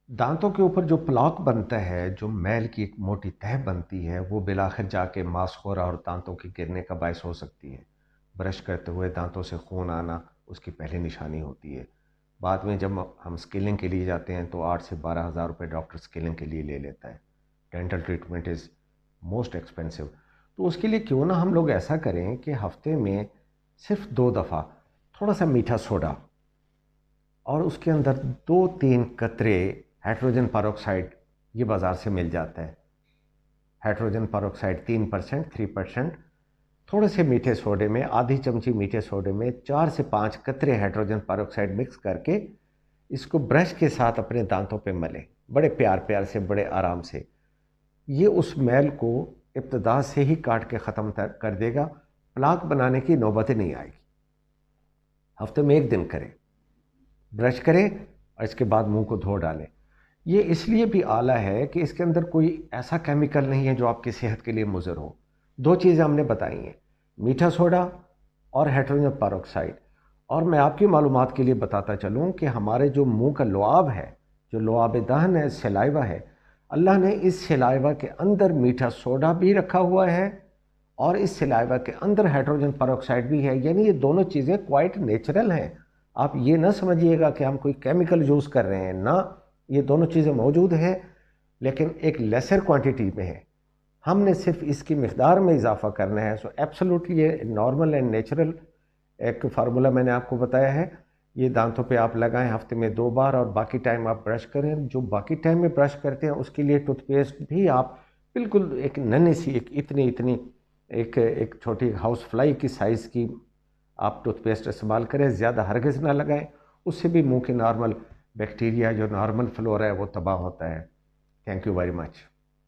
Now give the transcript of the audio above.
दांतों के ऊपर जो प्लाक बनता है, जो मैल की एक मोटी तह बनती है, वो बिलाखिर जाके मांसखोरा और दांतों के गिरने का बायस हो सकती है। ब्रश करते हुए दांतों से खून आना उसकी पहली निशानी होती है। बाद में जब हम स्केलिंग के लिए जाते हैं तो 8 से 12 हज़ार रुपये डॉक्टर स्केलिंग के लिए ले लेता है। Dental treatment is most expensive. तो उसके लिए क्यों ना हम लोग ऐसा करें कि हफ्ते में सिर्फ 2 दफ़ा थोड़ा सा मीठा सोडा और उसके अंदर 2-3 कतरे हाइड्रोजन पेरोक्साइड, ये बाज़ार से मिल जाता है। हाइड्रोजन पेरोक्साइड 3%, 3%, थोड़े से मीठे सोडे में, आधी चमची मीठे सोडे में 4 से 5 कतरे हाइड्रोजन पेरोक्साइड मिक्स करके इसको ब्रश के साथ अपने दांतों पे मलें, बड़े प्यार प्यार से, बड़े आराम से। ये उस मैल को इब्तदा से ही काट के ख़त्म कर देगा। प्लाक बनाने की नौबत नहीं आएगी। हफ्ते में 1 दिन करें, ब्रश करें और इसके बाद मुंह को धो डालें। ये इसलिए भी आला है कि इसके अंदर कोई ऐसा केमिकल नहीं है जो आपकी सेहत के लिए मुज़र हो। 2 चीज़ें हमने बताई हैं, मीठा सोडा और हाइड्रोजन पेरोक्साइड। और मैं आपकी मालूमात के लिए बताता चलूँ कि हमारे जो मुंह का लुआब है, जो लुआब दहन है, सलाइवा है, अल्लाह ने इस सलाइवा के अंदर मीठा सोडा भी रखा हुआ है और इस सलाइवा के अंदर हाइड्रोजन पेरोक्साइड भी है। यानी ये दोनों चीज़ें क्वाइट नेचुरल हैं। आप ये ना समझिएगा कि हम कोई केमिकल यूज़ कर रहे हैं, ना, ये दोनों चीज़ें मौजूद हैं लेकिन एक लेसर क्वांटिटी में है। हमने सिर्फ इसकी मिक़दार में इजाफा करना है। सो एब्सोल्युटली ये नॉर्मल एंड नेचुरल एक फार्मूला मैंने आपको बताया है। ये दांतों पे आप लगाएं हफ्ते में 2 बार और बाकी टाइम आप ब्रश करें। जो बाकी टाइम में ब्रश करते हैं उसके लिए टूथपेस्ट भी आप बिल्कुल एक नन्ही सी, एक इतनी इतनी, एक छोटी हाउस फ्लाई की साइज़ की आप टूथपेस्ट इस्तेमाल करें, ज़्यादा हरगिज़ ना लगाएं। उससे भी मुंह के नॉर्मल बैक्टीरिया, जो नॉर्मल फ्लोरा है, वो तबाह होता है। Thank you very much.